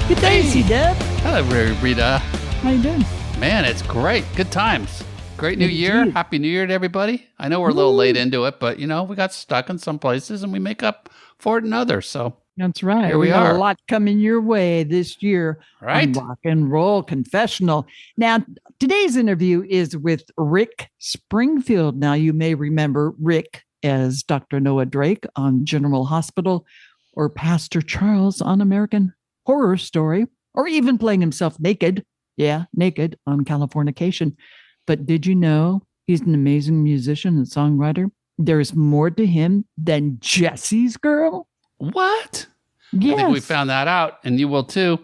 Good day, C-Dub. Hello, Rita. How you doing? Man, it's great. Good times. Great new year. Indeed. Happy New Year to everybody. I know we're a little late into it, but, we got stuck in some places and we make up for it in others. So That's right. Here we got are. a lot coming your way this year Right. on Rock and Roll Confessional. Now, today's interview is with Rick Springfield. Now, you may remember Rick as Dr. Noah Drake on General Hospital, or Pastor Charles on American Horror Story, or even playing himself naked. Yeah, naked on Californication. But did you know he's an amazing musician and songwriter? There's more to him than Jessie's girl. What? Yes. I think we found that out, and you will too.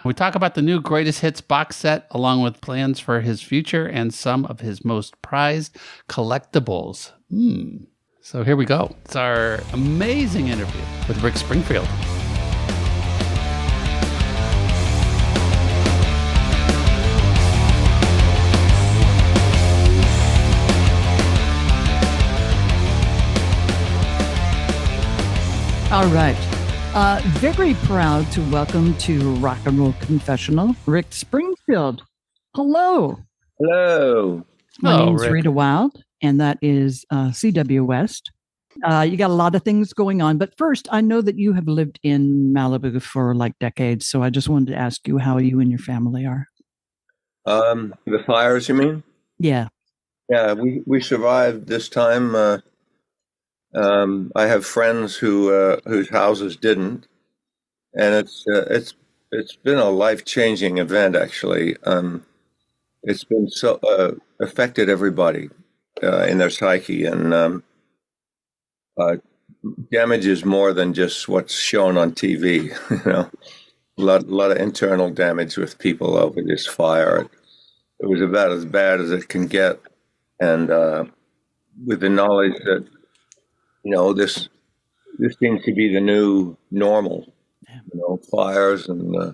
We talk about the new Greatest Hits box set, along with plans for his future and some of his most prized collectibles. So here we go. It's our amazing interview with Rick Springfield. All right. Very proud to welcome to Rock and Roll Confessional, Rick Springfield. Hello. Hello. My Hello, name's Rick. Rita Wild, and that is CW West. You got a lot of things going on, but first, I know that you have lived in Malibu for like decades, so I just wanted to ask you how you and your family are. The fires, you mean? Yeah. Yeah, we survived this time. I have friends whose houses didn't, and it's been a life-changing event. Actually, it's been so affected everybody in their psyche, and damages more than just what's shown on TV. A lot of internal damage with people over this fire. It was about as bad as it can get, and with the knowledge that this seems to be the new normal. Fires and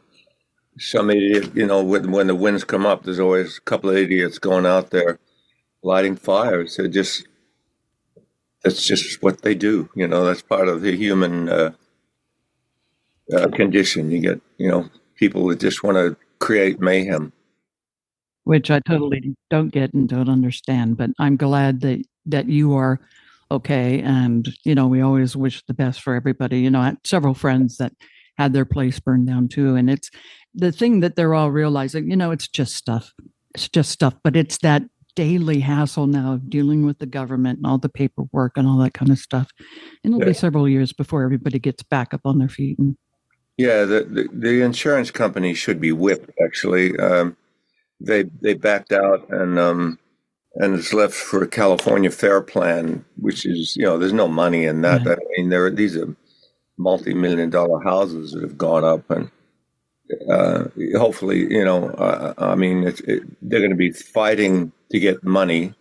some idiot. When the winds come up, there's always a couple of idiots going out there lighting fires. That's just what they do. That's part of the human condition. You get people that just want to create mayhem. Which I totally don't get and don't understand, but I'm glad that you are okay. And, we always wish the best for everybody. I had several friends that had their place burned down too. And it's the thing that they're all realizing, it's just stuff. It's just stuff, but it's that daily hassle now of dealing with the government and all the paperwork and all that kind of stuff. And it'll be several years before everybody gets back up on their feet. Yeah, the insurance company should be whipped, actually. They backed out and it's left for a California Fair Plan, which is, there's no money in that. Yeah. I mean, these are multi-million-dollar houses that have gone up, and hopefully, they're going to be fighting to get money,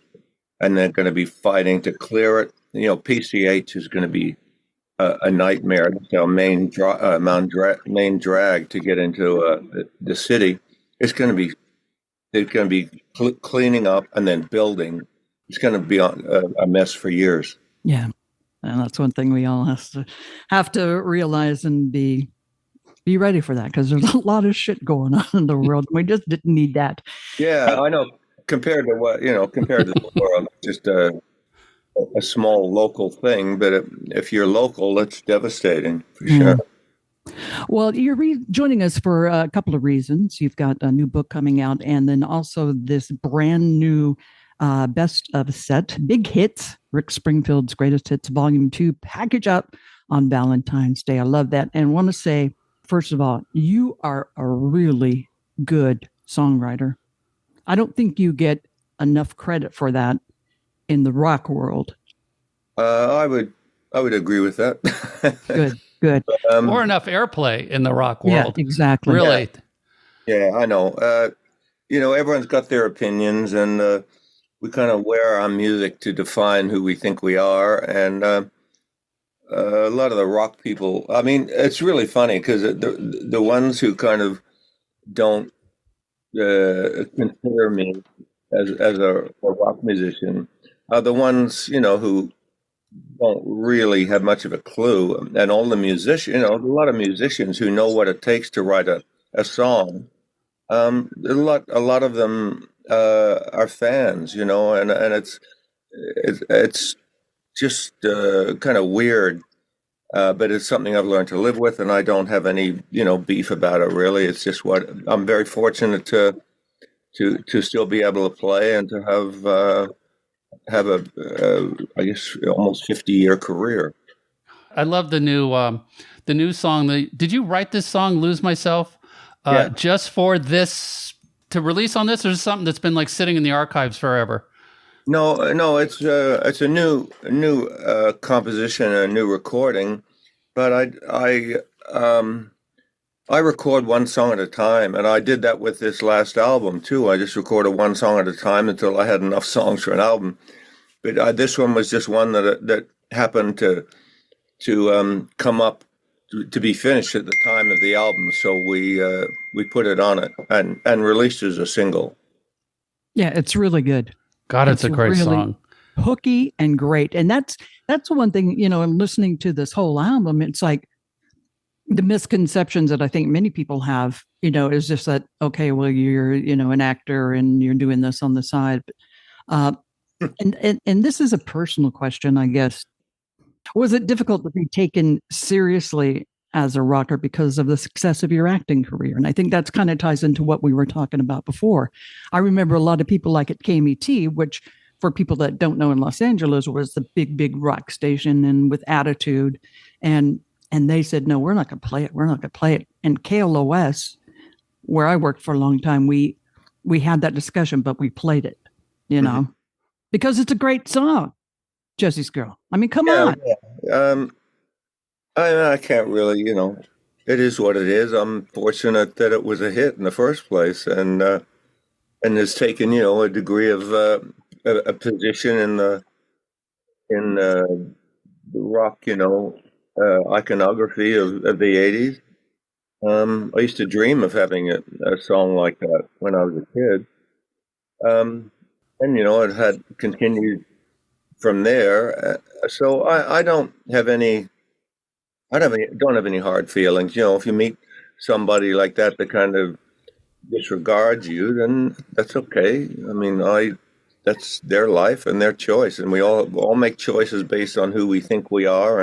and they're going to be fighting to clear it. PCH is going to be a nightmare. It's our main drag to get into the city. They're going to be cleaning up and then building. It's going to be a mess for years. Yeah. And that's one thing we all have to realize and be ready for that, because there's a lot of shit going on in the world. We just didn't need that. Yeah, I know. Compared to the world, just a small local thing. But if you're local, it's devastating for sure. Well, you're joining us for a couple of reasons. You've got a new book coming out, and then also this brand new best of set, Big Hits, Rick Springfield's Greatest Hits, Volume 2, package up on Valentine's Day. I love that. And want to say, first of all, you are a really good songwriter. I don't think you get enough credit for that in the rock world. I would agree with that. Good. Or enough airplay in the rock world. Yeah, exactly. Really. Yeah, I know. Everyone's got their opinions, and we kind of wear our music to define who we think we are. And a lot of the rock people, I mean, it's really funny because the ones who kind of don't consider me as a rock musician are the ones, who don't really have much of a clue. And all the musicians, a lot of musicians who know what it takes to write a a song, a lot of them are fans, you know, and it's just kind of weird, but it's something I've learned to live with, and I don't have any, you know, beef about it really. It's just what I'm very fortunate to still be able to play and to have a I guess almost 50-year career. I love the new song. Did you write this song, "Lose Myself," Yeah. just for this to release on this, or is it something that's been like sitting in the archives forever? No, it's a new composition, a new recording, but I record one song at a time, and I did that with this last album too. I just recorded one song at a time until I had enough songs for an album. But this one was just one that happened to come up to be finished at the time of the album, so we put it on it and released it as a single. Yeah, it's really good. God, it's a great really song. Hooky and great. And that's one thing, you know, in listening to this whole album, it's like the misconceptions that I think many people have, you know, is just that, okay, well, you're, you know, an actor and you're doing this on the side. And this is a personal question, I guess. Was it difficult to be taken seriously as a rocker because of the success of your acting career? And I think that's kind of ties into what we were talking about before. I remember a lot of people like at KMET, which for people that don't know in Los Angeles was the big rock station and with attitude. And they said, no, we're not going to play it. We're not going to play it. And KLOS, where I worked for a long time, we had that discussion, but we played it, you know, because it's a great song. Jessie's Girl. I mean, come on. Yeah. I can't really, you know, it is what it is. I'm fortunate that it was a hit in the first place, and has taken, you know, a degree of a position in the rock, you know, iconography of the '80s. I used to dream of having a song like that when I was a kid, and you know, it had continued from there. So I don't have any. Don't have any hard feelings. You know, if you meet somebody like that kind of disregards you, then that's okay. I mean, that's their life and their choice, and we all make choices based on who we think we are,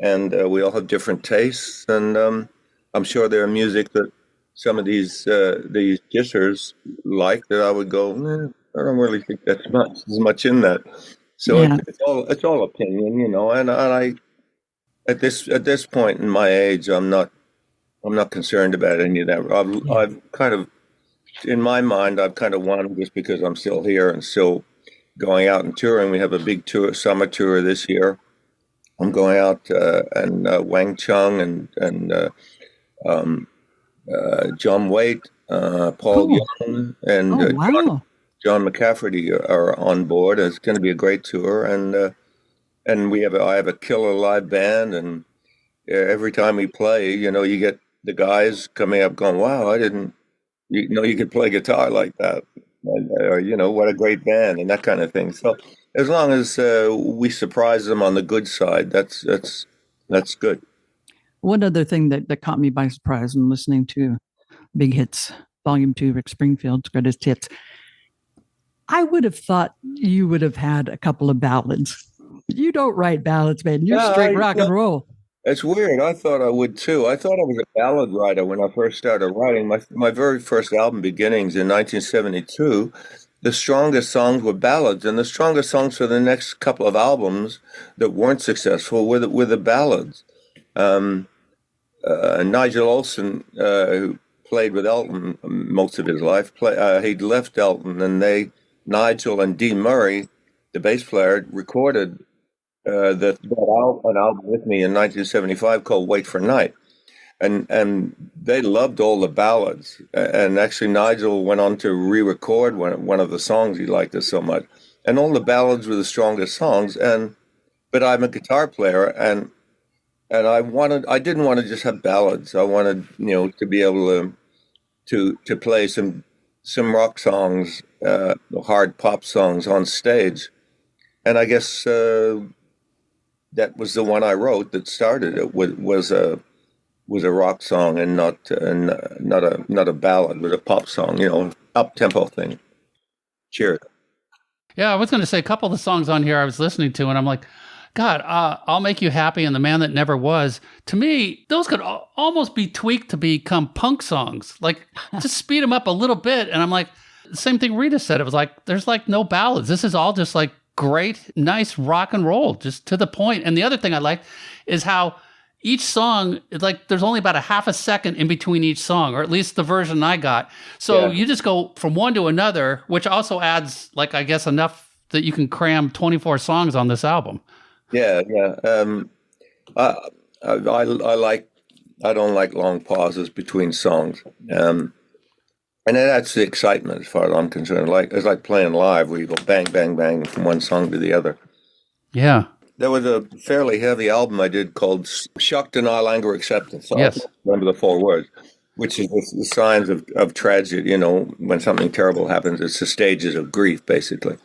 and we all have different tastes. And I'm sure there are music that some of these dissers like that I would go, I don't really think that's as much in that. So Yeah. it's all opinion, you know, and I. At this point in my age, I'm not concerned about any of that. I've kind of, in my mind, I've kind of won just because I'm still here and still going out and touring. We have a big summer tour this year. I'm going out and Wang Chung and John Waite, Paul Young, and wow. John McCafferty are on board. It's going to be a great tour, and I have a killer live band, and every time we play, you know, you get the guys coming up going, "Wow, I didn't, you know, you could play guitar like that," or you know, what a great band, and that kind of thing. So as long as we surprise them on the good side, that's good. One other thing that caught me by surprise in listening to Big Hits, Volume 2, Rick Springfield's Greatest Hits, I would have thought you would have had a couple of ballads. You don't write ballads, man. You're straight rock and roll. It's weird. I thought I would too. I thought I was a ballad writer when I first started writing. My very first album, Beginnings, in 1972, the strongest songs were ballads, and the strongest songs for the next couple of albums that weren't successful were the ballads. Nigel Olsson, who played with Elton most of his life, he'd left Elton, and Nigel and Dee Murray, the bass player, recorded an album with me in 1975 called "Wait for Night," and they loved all the ballads. And actually, Nigel went on to re-record one of the songs. He liked it so much, and all the ballads were the strongest songs. But I'm a guitar player, and I didn't want to just have ballads. I wanted, you know, to be able to play some rock songs, hard pop songs on stage. And I guess that was the one I wrote that started it. Was was a rock song and not a ballad, but a pop song, up tempo thing. Cheers. Yeah, I was going to say a couple of the songs on here I was listening to, and I'm like, God, I'll Make You Happy and The Man That Never Was. To me, those could almost be tweaked to become punk songs. Like, just speed them up a little bit. And I'm like, same thing Rita said. It was like, there's like no ballads. This is all just like great, nice rock and roll, just to the point. And the other thing I liked is how each song, like, there's only about a half a second in between each song, or at least the version I got. So you just go from one to another, which also adds, like, I guess, enough that you can cram 24 songs on this album. Yeah. I don't like long pauses between songs. And that's the excitement as far as I'm concerned. It's like playing live where you go bang, bang, bang from one song to the other. Yeah. There was a fairly heavy album I did called Shock, Denial, Anger, Acceptance. So Yes. I remember the 4 words, which is the signs of tragedy, when something terrible happens. It's the stages of grief, basically.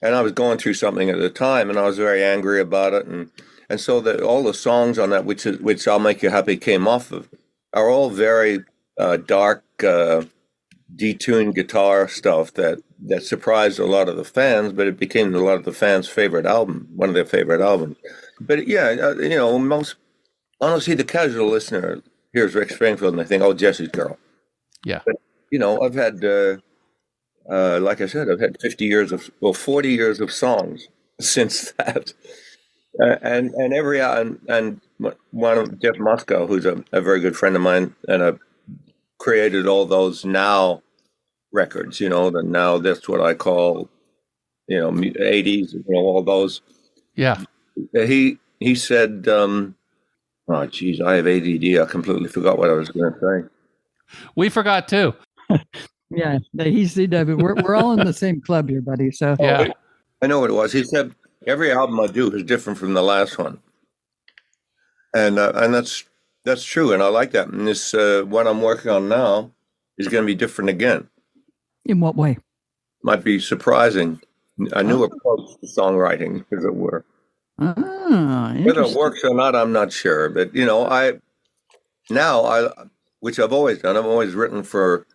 And I was going through something at the time, and I was very angry about it. And so all the songs on that, which I'll Make You Happy came off of, are all very dark, detuned guitar stuff that surprised a lot of the fans, but it became a lot of the fans' favorite album, one of their favorite albums. But yeah, honestly, the casual listener hears Rick Springfield and they think, oh, Jessie's Girl. Yeah. But, I've had, like I said, I've had 40 years of songs since that. And one of Jeff Moscow, who's a very good friend of mine, and created all those Now records, now that's what I call, 80s, all those. Yeah. He said, oh, geez, I have ADD. I completely forgot what I was going to say. We forgot too. Yeah, he's CW. We're all in the same club here, buddy. So Yeah. I know what it was. He said, every album I do is different from the last one. And that's true. And I like that. And this, what I'm working on now is going to be different again. in what way? Might be surprising. A new approach to songwriting, as it were. Whether it Interesting. works or not, I'm not sure. But, which I've always done, I've always written for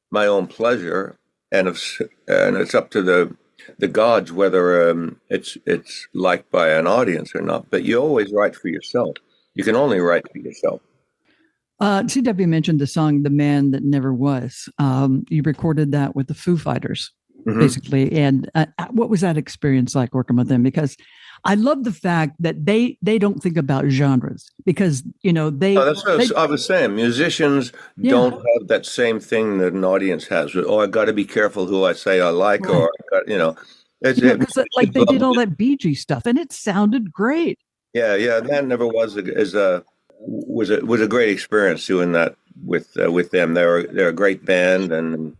my own pleasure. And it's up to the gods whether it's liked by an audience or not. But you always write for yourself. You can only write for yourself. CW mentioned the song "The Man That Never Was." You recorded that with the Foo Fighters, basically. And what was that experience like working with them? Because I love the fact that they don't think about genres, because That's what I was saying. Musicians don't have that same thing that an audience has. Oh, I got to be careful who I say I like, Right. or it's because like they did all that Bee Gees stuff, and it sounded great. Yeah. Man Never Was was a great experience doing that with them. They're a great band and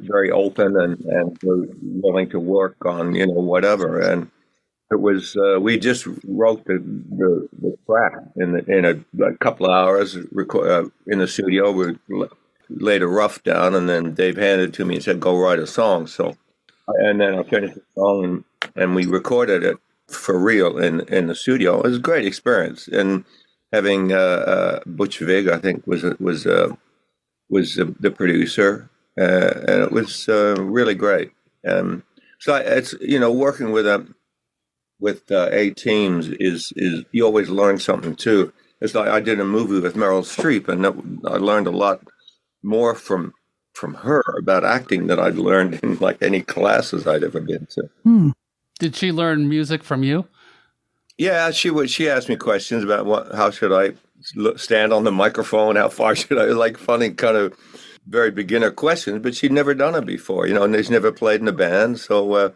very open and were willing to work on whatever. And it was we just wrote the track in a couple of hours in the studio. We laid a rough down, and then Dave handed it to me and said, "Go write a song." So, and then I finished the song and we recorded it for real in the studio. It was a great experience, and having Butch Vig, I think, was the producer, and it was really great. So it's working with A teams is you always learn something too. It's like I did a movie with Meryl Streep, and I learned a lot more from her about acting than I'd learned in like any classes I'd ever been to. Did she learn music from you? Yeah, she asked me questions about how should I stand on the microphone, how far should I, like funny kind of very beginner questions, but she'd never done it before, and she's never played in a band, so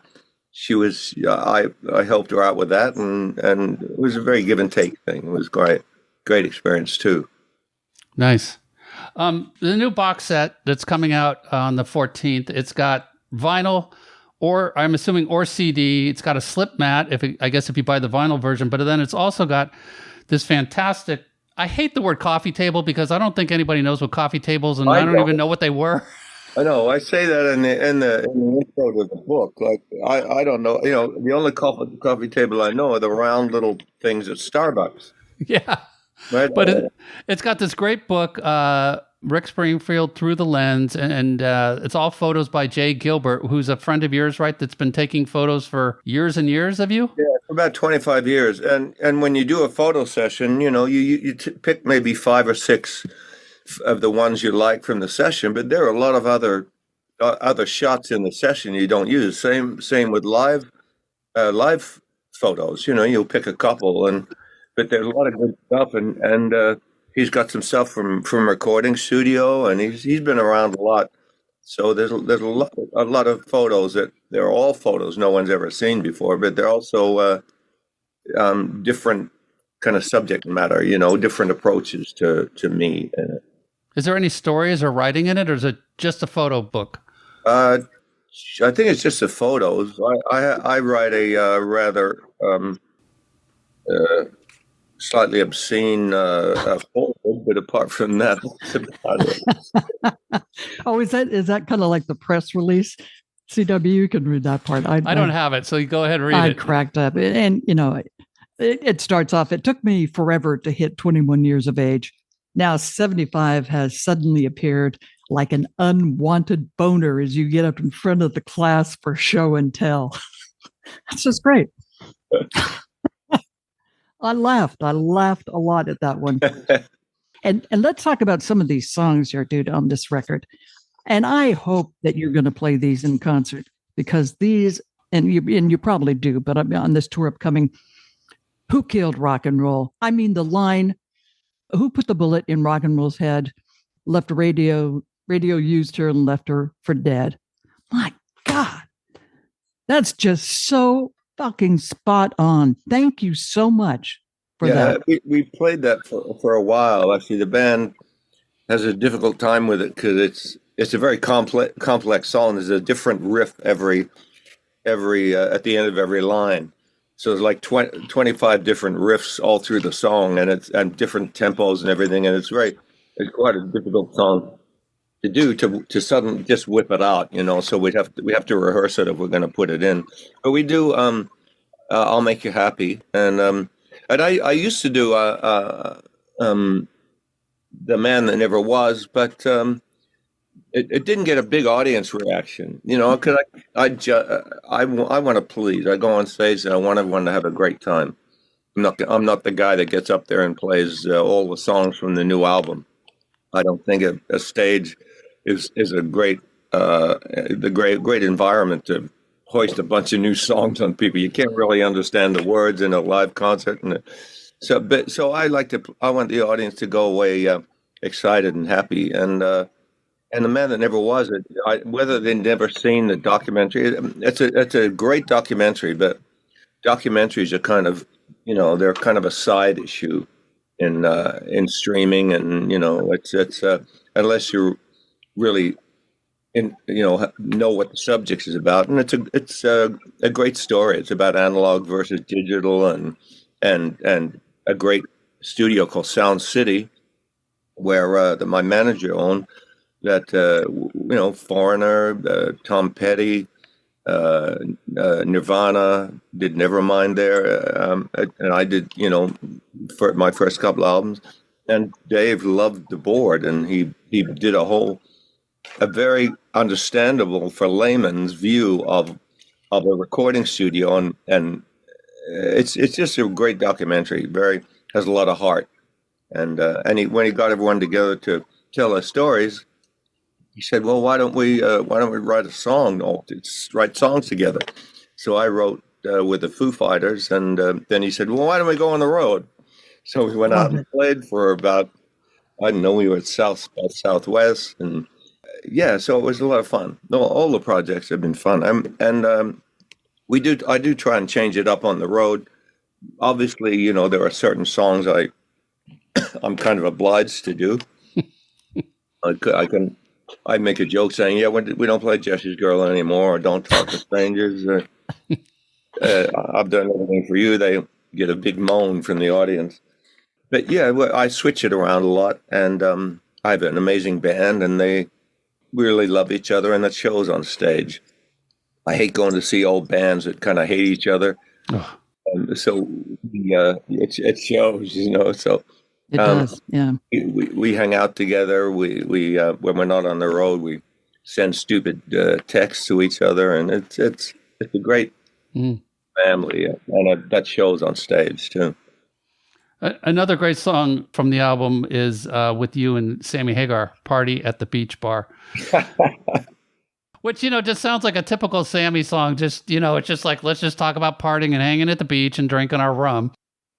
she was I helped her out with that, and it was a very give and take thing. It was great experience too. Nice. The new box set that's coming out on the 14th, it's got vinyl, or I'm assuming, or CD. It's got a slip mat, if you buy the vinyl version, but then it's also got this fantastic, I hate the word coffee table because I don't think anybody knows what coffee tables, and I don't even know what they were. I know. I say that in the intro to the book. Like I don't know. The only coffee table I know are the round little things at Starbucks. Yeah. Right. But it's got this great book, Rick Springfield Through the Lens, and it's all photos by Jay Gilbert, who's a friend of yours, right? That's been taking photos for years and years of you. Yeah, for about 25 years. And when you do a photo session, you pick maybe 5 or 6 of the ones you like from the session, but there are a lot of other shots in the session you don't use. Same with live photos. You'll pick a couple, but there's a lot of good stuff, and he's got some stuff from recording studio, and he's been around a lot. So there's a lot of photos that they're all photos no one's ever seen before, but they're also different kind of subject matter, different approaches to me. Is there any stories or writing in it, or is it just a photo book? I think it's just the photos. I write a rather slightly obscene forward, but apart from that, that's about it. Oh, is that kind of like the press release? CW, you can read that part. I don't have it, so you go ahead and read I it. cracked up. And, it starts off, it took me forever to hit 21 years of age. Now 75 has suddenly appeared like an unwanted boner as you get up in front of the class for show and tell. That's just great. I laughed a lot at that one. And let's talk about some of these songs here, dude, on this record. And I hope that you're going to play these in concert, because these, and you probably do, but I'm on this tour upcoming. Who killed rock and roll? I mean, the line, who put the bullet in rock and roll's head? Left radio used her and left her for dead. My God, that's just so fucking spot on. Thank you so much for that. We played that for a while. Actually, the band has a difficult time with it because it's a very complex song. There's a different riff every at the end of every line. So there's like 25 different riffs all through the song, and different tempos and everything. And it's quite a difficult song to do, to suddenly just whip it out, So we have to rehearse it if we're going to put it in. But we do. I'll Make You Happy, and I used to do The Man That Never Was, but it didn't get a big audience reaction, because I want to please. I go on stage and I want everyone to have a great time. I'm not the guy that gets up there and plays all the songs from the new album. I don't think a stage is a great environment to hoist a bunch of new songs on people. You can't really understand the words in a live concert, so I want the audience to go away excited and happy. And The Man That Never Was, whether they've never seen the documentary, it's a great documentary, but documentaries are kind of, they're kind of a side issue in streaming, and it's unless you really know what the subject is about, and it's a great story. It's about analog versus digital, and a great studio called Sound City, where my manager owned. That Foreigner, Tom Petty, Nirvana did Nevermind there, and I did for my first couple albums. And Dave loved the board, and he did a very understandable for layman's view of a recording studio, and it's just a great documentary. Has a lot of heart, and when he got everyone together to tell their stories. He said, "Well, why don't we write a song? Write songs together." So I wrote with the Foo Fighters, and then he said, "Well, why don't we go on the road?" So we went out and played for about, I don't know, we were at Southwest, and so it was a lot of fun. All the projects have been fun, and I do try and change it up on the road. Obviously, there are certain songs I'm kind of obliged to do. I make a joke saying, we don't play Jessie's Girl anymore, or Don't Talk to Strangers. I've done everything for you. They get a big moan from the audience. But I switch it around a lot, and I have an amazing band, and they really love each other, and that shows on stage. I hate going to see old bands that kind of hate each other. So it shows, so It does. Yeah. We hang out together. We when we're not on the road, we send stupid texts to each other, and it's a great family, and that shows on stage too. Another great song from the album is with you and Sammy Hagar, "Party at the Beach Bar," which just sounds like a typical Sammy song. Just it's just like, let's just talk about partying and hanging at the beach and drinking our rum.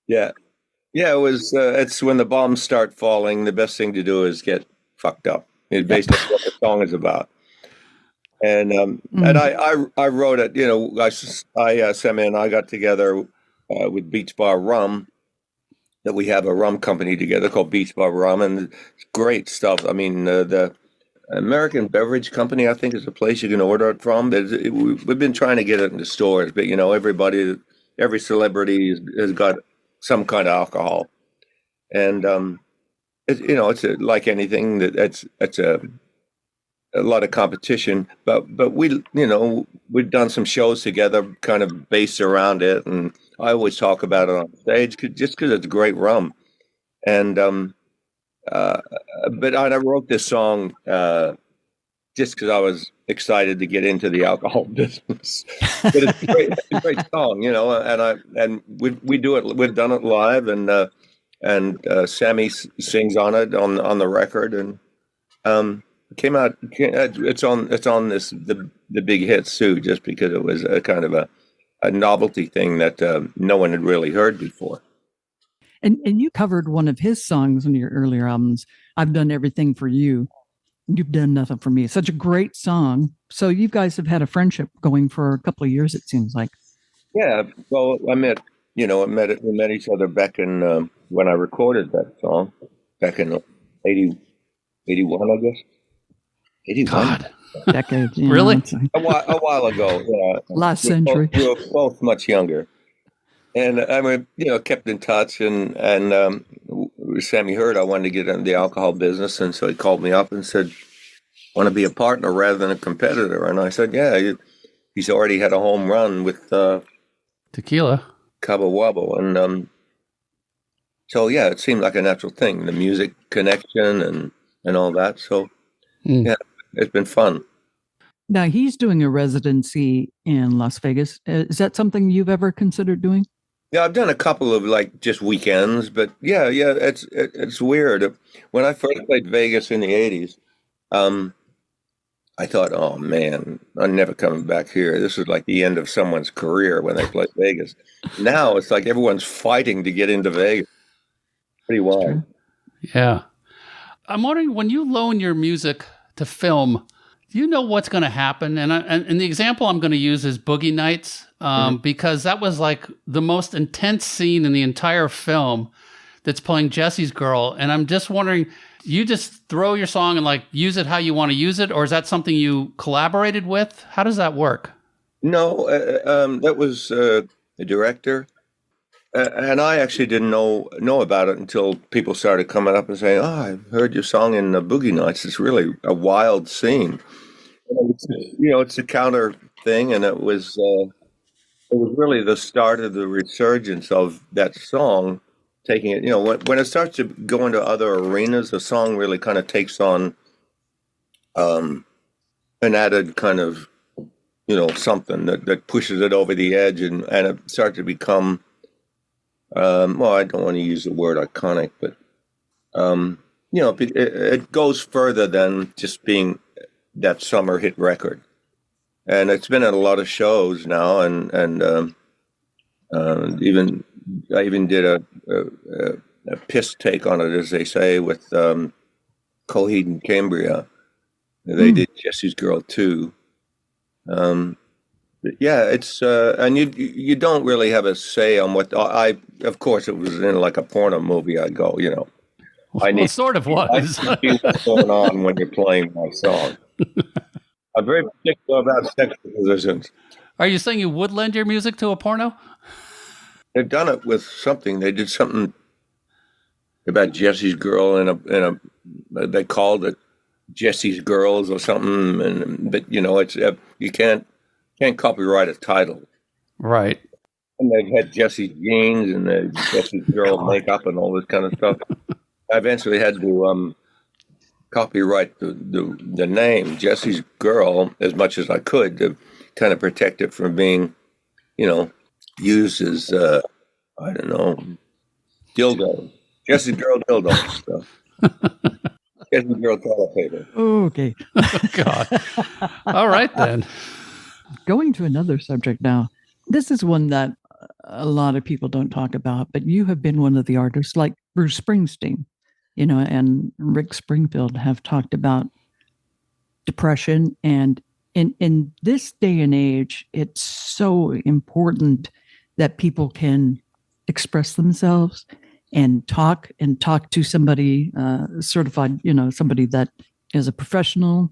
Yeah, yeah. It was. It's when the bombs start falling. The best thing to do is get fucked up. It's basically what the song is about. And I wrote it. Sammy and I got together with Beach Bar Rum. That we have a rum company together called Beach Bar Rum, and it's great stuff. I mean, the American Beverage Company, I think, is a place you can order it from. We've been trying to get it in the stores, but every celebrity has got some kind of alcohol, and it's like anything it's a lot of competition. But we've done some shows together, kind of based around it, and I always talk about it on stage just because it's great rum. And but I wrote this song just because I was excited to get into the alcohol business. But it's a great song, and we do it. We've done it live, and Sammy sings on it on the record, and it came out. It's on the big hits too, just because it was a kind of a novelty thing that no one had really heard before. And you covered one of his songs on your earlier albums, "I've Done Everything for You. You've Done Nothing for Me." Such a great song. So you guys have had a friendship going for a couple of years, it seems like. Yeah. Well, we met each other back in when I recorded that song back in 81, I guess. 81. God. Decades. Really? A while ago. Yeah. Last century. We were both much younger. And kept in touch, and Sammy heard I wanted to get into the alcohol business, and so he called me up and said, "Want to be a partner rather than a competitor?" And I said, "Yeah." He's already had a home run with tequila, Cabo Wabo, and so yeah, it seemed like a natural thing, the music connection and all that. So yeah, it's been fun. Now he's doing a residency in Las Vegas. Is that something you've ever considered doing? Yeah, I've done a couple of just weekends, but yeah, it's weird. When I first played Vegas in the 80s, I thought, oh man, I'm never coming back here. This is like the end of someone's career when they play Vegas. Now it's like everyone's fighting to get into Vegas. Pretty wild. Yeah. I'm wondering, when you loan your music to film, do you know what's going to happen? And the example I'm going to use is Boogie Nights, because that was like the most intense scene in the entire film that's playing Jessie's girl. And I'm just wondering, you just throw your song and like use it how you want to use it, or is that something you collaborated with? How does that work? No, that was the director. And I actually didn't know about it until people started coming up and saying, "Oh, I heard your song in Boogie Nights. It's really a wild scene." It's a counter thing, and it was really the start of the resurgence of that song. Taking it, when it starts to go into other arenas, the song really kind of takes on an added kind of something that pushes it over the edge, and it starts to become. Well, I don't want to use the word iconic, but it goes further than just being that summer hit record, and it's been at a lot of shows now, and even I even did a piss take on it, as they say, with Coheed and Cambria. They did Jessie's Girl too. But yeah, it's and you don't really have a say on what Of course, it was in like a porno movie. I go, I need sort of was. I see what's going on when you're playing my song. I'm very particular about sexual positions. Are you saying you would lend your music to a porno? They've done it with something. They did something about Jessie's Girl they called it Jessie's Girls or something. But it's you can't copyright a title. Right. And they had Jessie jeans and the Jessie girl makeup and all this kind of stuff. I eventually had to copyright the name Jessie's Girl as much as I could to kind of protect it from being, used as I don't know, dildo. Jessie's Girl dildo. So. Jessie's Girl toilet paper. Okay. God. All right then. Going to another subject now. This is one that a lot of people don't talk about, but you have been one of the artists like Bruce Springsteen, and Rick Springfield have talked about depression. And in this day and age, it's so important that people can express themselves and talk to somebody certified, somebody that is a professional.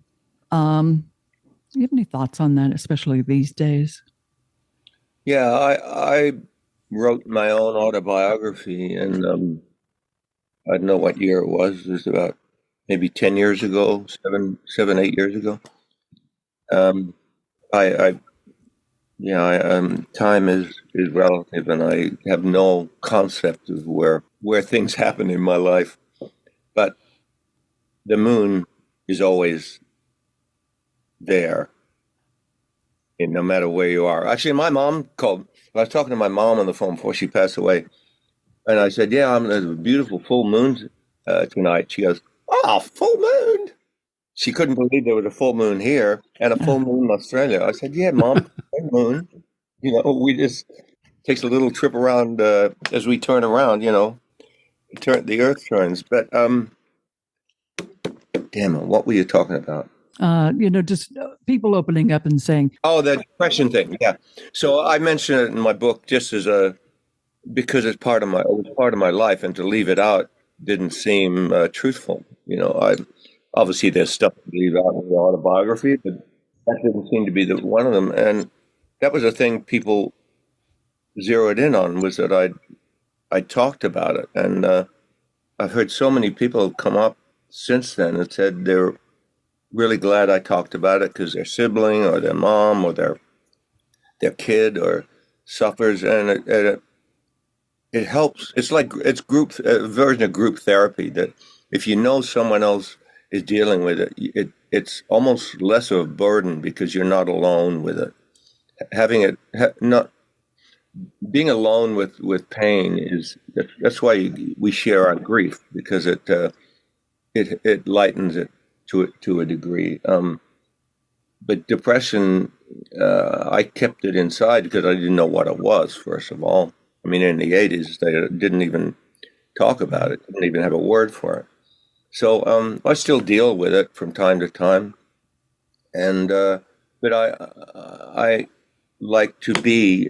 You have any thoughts on that, especially these days? Yeah, I wrote my own autobiography, and I don't know what year it was. It was about maybe 10 years ago, 8 years ago. Time is relative, and I have no concept of where things happen in my life. But the moon is always there, and no matter where you are. Actually, my mom called. I was talking to my mom on the phone before she passed away, and I said, "Yeah, there's a beautiful full moon tonight." She goes, "Oh, full moon!" She couldn't believe there was a full moon here and a full moon in Australia. I said, "Yeah, Mom, full moon. We just takes a little trip around as we turn around. The Earth turns." But damn it, what were you talking about? Just people opening up and saying, "Oh, the depression thing." Yeah. So I mentioned it in my book just because it was part of my life, and to leave it out didn't seem truthful. Obviously, there's stuff to leave out in the autobiography, but that didn't seem to be one of them. And that was a thing people zeroed in on, was that I talked about it. And I've heard so many people come up since then and said they're really glad I talked about it because their sibling or their mom or their kid or suffers, and it helps. It's like it's a version of group therapy, that if you know someone else is dealing with it, it's almost less of a burden because you're not alone with it. Not being alone with pain that's why we share our grief, because it lightens it to a degree. But depression, I kept it inside because I didn't know what it was. First of all, I mean, in the 80s, they didn't even talk about it, didn't even have a word for it. So I still deal with it from time to time, and but I like to be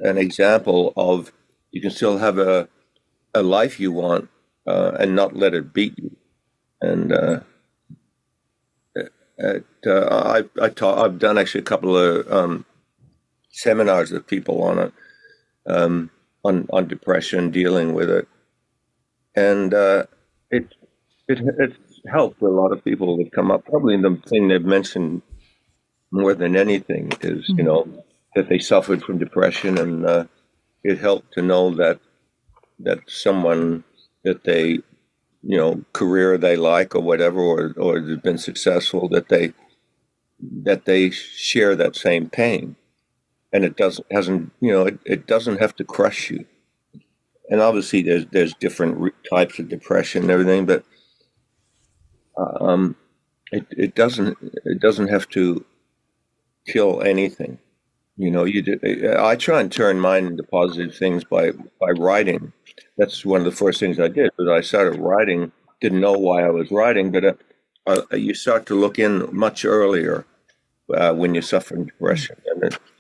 an example of you can still have a life you want and not let it beat you. And I've done actually a couple of seminars with people on it, on depression, dealing with it, and it's helped a lot of people that come up. Probably the thing they've mentioned more than anything is, that they suffered from depression, and it helped to know that someone that they, career they like or whatever, or has been successful, that they share that same pain, and it doesn't have to crush you. And obviously, there's different types of depression and everything, but it doesn't have to kill anything. I try and turn mine into positive things by writing. That's one of the first things I did, was I started writing. Didn't know why I was writing, but you start to look in much earlier when you're suffering depression,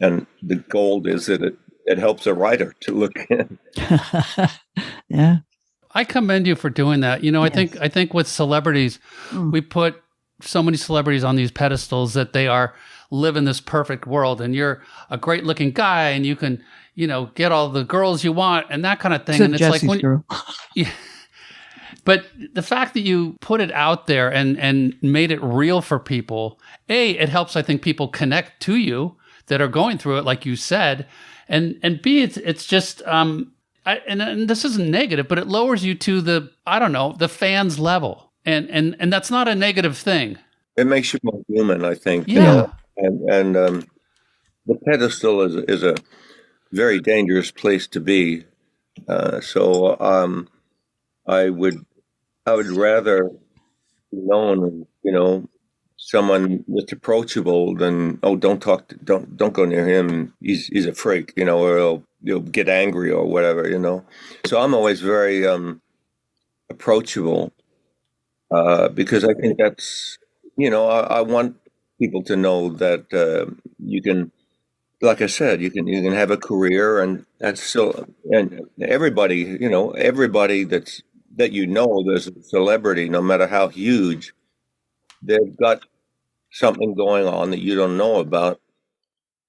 and the gold is that it helps a writer to look in. Yeah. I commend you for doing that. Yes. I think with celebrities, we put so many celebrities on these pedestals that they are living this perfect world, and you're a great looking guy, and you can, get all the girls you want and that kind of thing. And it's Jessie's like girl. Yeah. But the fact that you put it out there and made it real for people, it helps, I think, people connect to you that are going through it, like you said, and B, it's just and this isn't negative, but it lowers you to the fans level, and that's not a negative thing. It makes you more human, I think. Yeah. And the pedestal is a very dangerous place to be. So I would rather be known as, someone that's approachable than, oh, don't go near him. He's a freak, or he'll get angry or whatever. So I'm always very approachable because I think that's, I want people to know that you can, like I said, you can have a career, and that's still, and everybody, everybody that there's a celebrity, no matter how huge, they've got something going on that you don't know about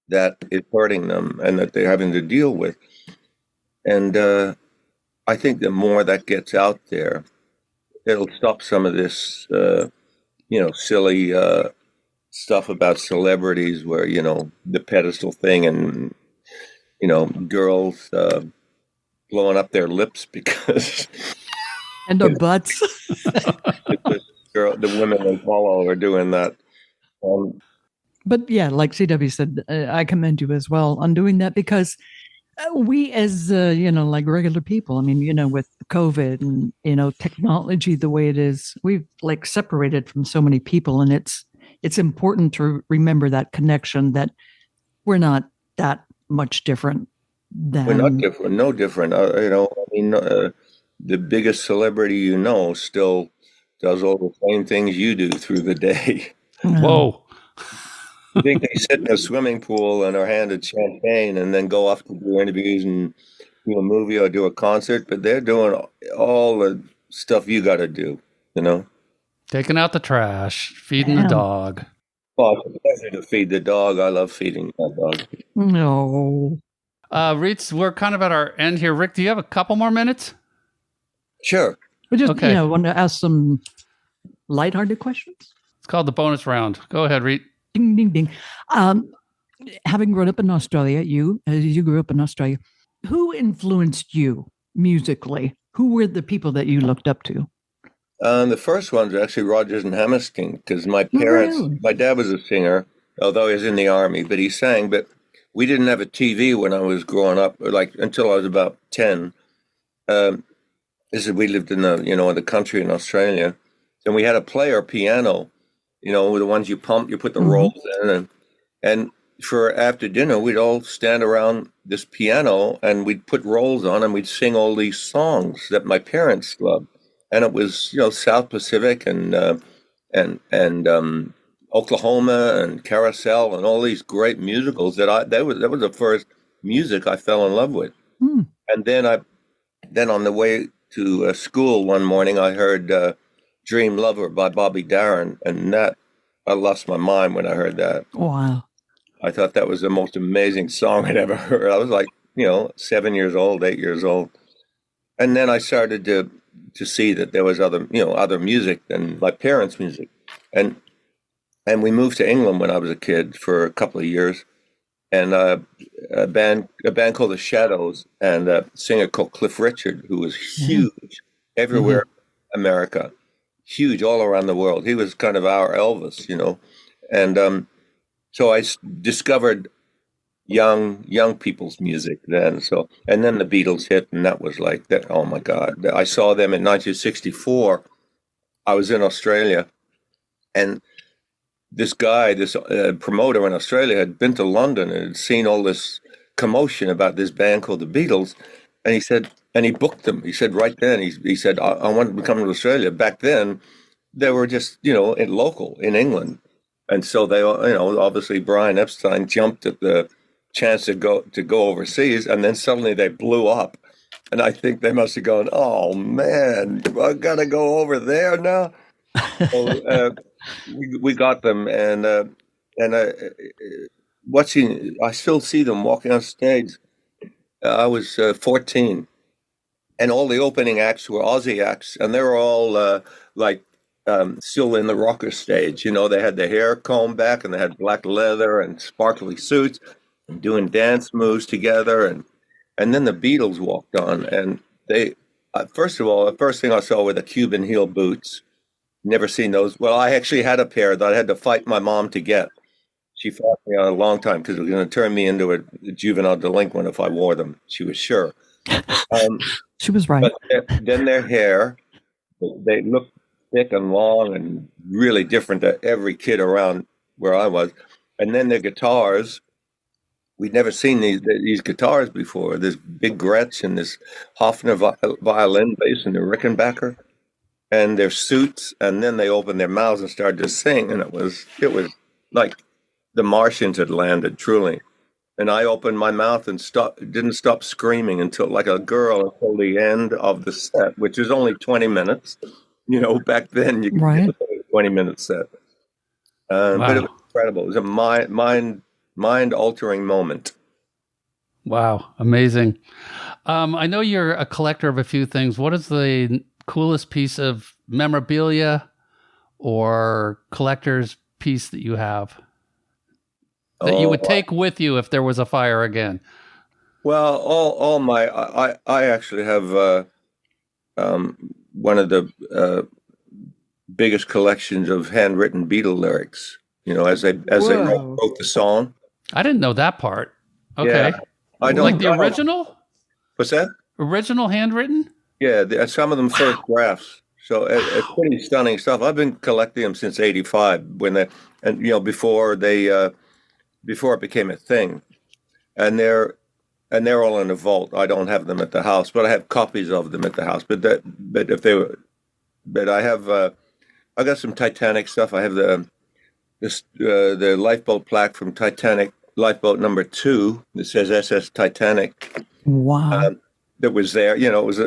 that is hurting them and that they're having to deal with. And I think the more that gets out there, it'll stop some of this, silly stuff about celebrities where, the pedestal thing and, girls blowing up their lips because... and their butts. The women they follow are doing that. But yeah, like CW said, I commend you as well on doing that, because we as, like regular people, I mean, with COVID and, technology the way it is, we've like separated from so many people, and it's important to remember that connection, that we're not that much different than... We're not different, no different. The biggest celebrity still does all the same things you do through the day. Whoa. You think they sit in a swimming pool and are handed champagne and then go off to do interviews and do a movie or do a concert, but they're doing all the stuff you got to do, Taking out the trash, feeding the dog. Oh, it's a pleasure to feed the dog. I love feeding that dog. No. Reitz, we're kind of at our end here. Rick, do you have a couple more minutes? Sure. We just, want to ask some lighthearted questions. It's called the bonus round. Go ahead, Reit. Ding, ding, ding. Having grown up in Australia, you grew up in Australia, who influenced you musically? Who were the people that you looked up to? The first one's actually Rodgers and Hammerstein, because my parents, my dad was a singer, although he was in the army, but he sang. But we didn't have a TV when I was growing up, until I was about 10. We lived in the country in Australia, and we had a player piano, the ones you pump, you put the rolls in, and for after dinner, we'd all stand around this piano and we'd put rolls on and we'd sing all these songs that my parents loved. And it was, South Pacific and Oklahoma and Carousel and all these great musicals that was the first music I fell in love with. And then on the way to school one morning, I heard Dream Lover by Bobby Darin, and I lost my mind when I heard that. Wow. I thought that was the most amazing song I'd ever heard. I was like, 7 years old, 8 years old. And then I started to see that there was other music than my parents' music. And we moved to England when I was a kid for a couple of years. And a band called The Shadows, and a singer called Cliff Richard, who was huge everywhere in America, huge all around the world. He was kind of our Elvis, And so I discovered young people's music then. And then the Beatles hit, and that was like that. Oh my God! I saw them in 1964. I was in Australia, and this guy, this promoter in Australia, had been to London and had seen all this commotion about this band called the Beatles, and he said, and he booked them. He said right then, he said, I want to come to Australia. Back then, they were just local in England, and so they obviously Brian Epstein jumped at the chance to go overseas, and then suddenly they blew up, and I think they must have gone, oh man, I gotta go over there now. So, we got them, and I still see them walking on stage. I was 14, and all the opening acts were Aussie acts, and they were all still in the rocker stage. They had their hair combed back, and they had black leather and sparkly suits, doing dance moves together, and then the Beatles walked on, and they first of all, the first thing I saw were the Cuban heel boots. Never seen those. Well, I actually had a pair that I had to fight my mom to get. She fought me on a long time because it was going to turn me into a juvenile delinquent if I wore them. She was sure. She was right. But then their hair, they looked thick and long and really different to every kid around where I was. And then their guitars, we'd never seen these guitars before. This big Gretsch and this Hofner violin bass and the Rickenbacker, and their suits. And then they opened their mouths and started to sing, and it was like the Martians had landed, truly. And I opened my mouth and didn't stop screaming until, like a girl, until the end of the set, which was only 20 minutes. You know, back then you could get a 20-minute set. Wow. But it was incredible. It was a mind-altering moment. Wow, amazing. I know you're a collector of a few things. What is the coolest piece of memorabilia or collector's piece that you have that you would take with you if there was a fire again? Well, all my I actually have one of the biggest collections of handwritten Beatle lyrics. You know, as they wrote the song. I didn't know that part. Okay, yeah, I don't like the original. What's that? Original handwritten? Yeah, some of them first drafts. So it's pretty stunning stuff. I've been collecting them since '85 before it became a thing, and they're all in a vault. I don't have them at the house, but I have copies of them at the house. I got some Titanic stuff. I have the lifeboat plaque from Titanic, lifeboat number 2 that says SS Titanic. Wow. That was there. You know, it was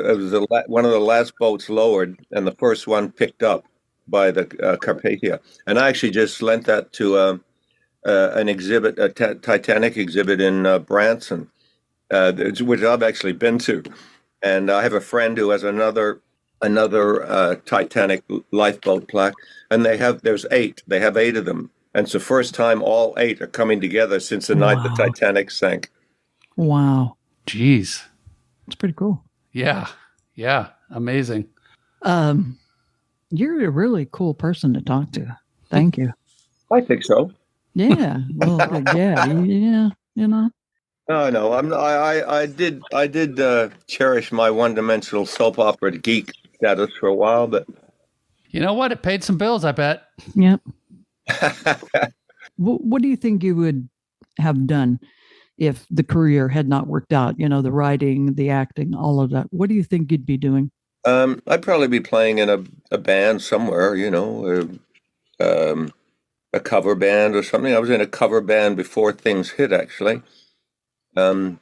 one of the last boats lowered and the first one picked up by the Carpathia. And I actually just lent that to an exhibit, a Titanic exhibit in Branson, which I've actually been to. And I have a friend who has another Titanic lifeboat plaque, and there's 8. They have 8 of them, and it's the first time all 8 are coming together since the night the Titanic sank. Wow, jeez, it's pretty cool. Yeah, amazing. You're a really cool person to talk to. Thank you. I think so. Yeah. Well, yeah. You know. No. I did cherish my one-dimensional soap opera geek status for a while, but you know what? It paid some bills, I bet. Yep. What do you think you would have done if the career had not worked out? You know, the writing, the acting, all of that. What do you think you'd be doing? I'd probably be playing in a band somewhere, you know, a cover band or something. I was in a cover band before things hit, actually. Playing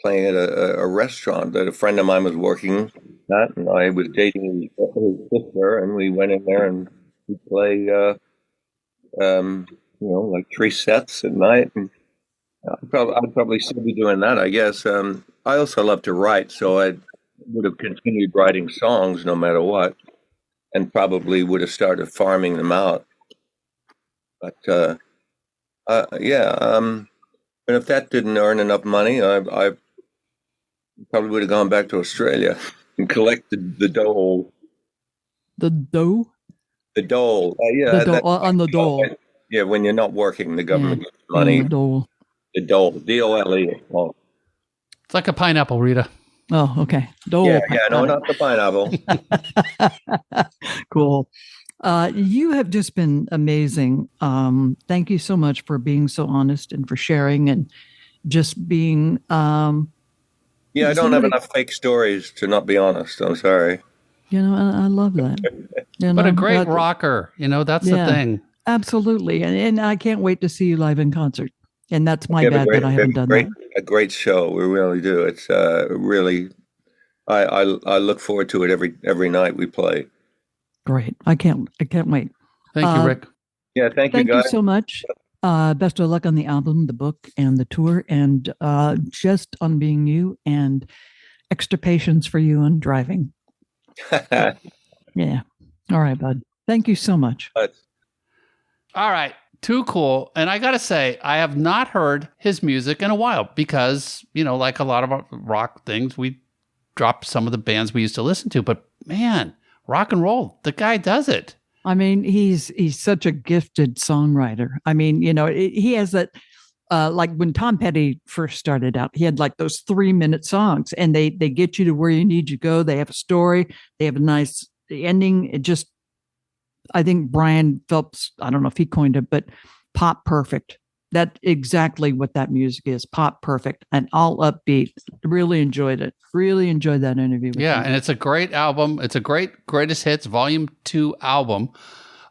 at a restaurant that a friend of mine was working at, and I was dating his sister, and we went in there and we play, like 3 sets at night. And I'd probably still be doing that, I guess. I also love to write, so I would have continued writing songs no matter what, and probably would have started farming them out. But but if that didn't earn enough money, I probably would have gone back to Australia and collected the dole. The dough? The dole. On the dole. Yeah, when you're not working, the government gives money. The dole. The dole. D-O-L-E. Oh. It's like a pineapple, Rita. Oh, okay. Dole. Yeah, no, not the pineapple. Cool. You have just been amazing. Thank you so much for being so honest and for sharing and just being. I don't have enough fake stories to not be honest. I'm sorry. You know, I love that. But a great rocker, you know, that's the thing. Absolutely. And I can't wait to see you live in concert. And that's my bad that I haven't done that. A great show. We really do. It's really, I look forward to it every night we play. Great. I can't wait. Thank you, Rick. Yeah, thank you, guys. Thank you so much. Best of luck on the album, the book, and the tour, and just on being you, and extra patience for you on driving. Yeah. All right, bud. Thank you so much. All right. Too cool. And I got to say, I have not heard his music in a while because, like a lot of our rock things, we dropped some of the bands we used to listen to. But man, rock and roll, the guy does it. I mean, he's such a gifted songwriter. I mean, he has that, like when Tom Petty first started out, he had like those 3-minute songs and they get you to where you need to go. They have a story. They have a nice ending. I think Brian Phelps, I don't know if he coined it, but pop perfect. That's exactly what that music is. Pop perfect and all upbeat. Really enjoyed it. Really enjoyed that interview. Yeah. And it's a great album. It's a greatest hits, volume 2 album.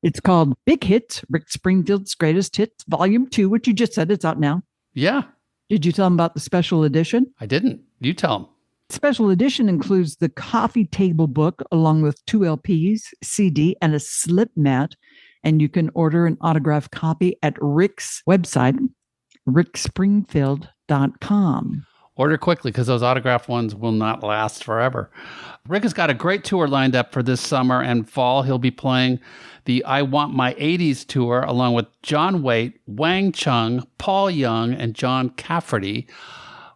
It's called Big Hits, Rick Springfield's Greatest Hits, volume 2, which you just said it's out now. Yeah. Did you tell them about the special edition? I didn't. You tell them. Special edition includes the coffee table book along with 2 LPs, CD, and a slip mat. And you can order an autographed copy at Rick's website, rickspringfield.com. Order quickly because those autographed ones will not last forever. Rick has got a great tour lined up for this summer and fall. He'll be playing the I Want My 80s tour along with John Waite, Wang Chung, Paul Young, and John Cafferty,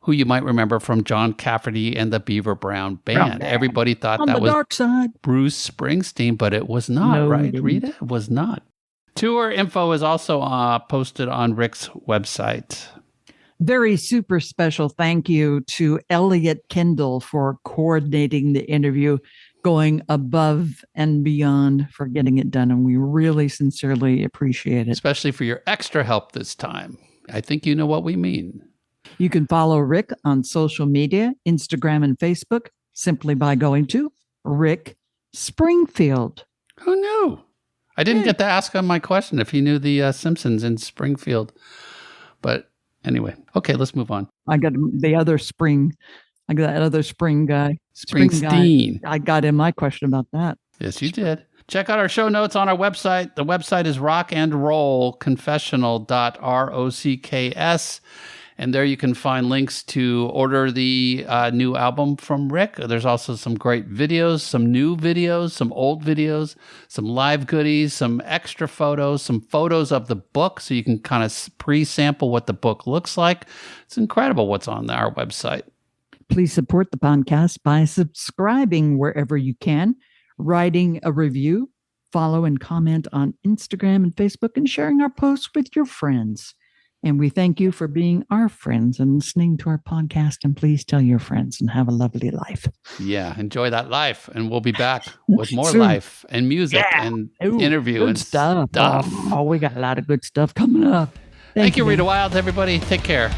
who you might remember from John Cafferty and the Beaver Brown Band. Everybody thought that was dark side. Bruce Springsteen, but it was not, No, right, it didn't. Rita? It was not. Tour info is also posted on Rick's website. Very super special thank you to Elliot Kendall for coordinating the interview, going above and beyond for getting it done. And we really sincerely appreciate it. Especially for your extra help this time. I think you know what we mean. You can follow Rick on social media, Instagram and Facebook, simply by going to Rick Springfield. Who knew? I didn't get to ask him my question if he knew the Simpsons in Springfield. But anyway, okay, let's move on. I got the other spring. I got that other spring guy. Springsteen. I got him my question about that. Yes, you did. Check out our show notes on our website. The website is rockandrollconfessional.rocks. And there you can find links to order the new album from Rick. There's also some great videos, some new videos, some old videos, some live goodies, some extra photos, some photos of the book so you can kind of pre-sample what the book looks like. It's incredible what's on our website. Please support the podcast by subscribing wherever you can, writing a review, follow and comment on Instagram and Facebook, and sharing our posts with your friends. And we thank you for being our friends and listening to our podcast. And please tell your friends and have a lovely life. Yeah, enjoy that life. And we'll be back with more Soon. life and music and interview good and stuff. stuff. Oh, we got a lot of good stuff coming up. Thank you, man. Rita Wild, everybody. Take care.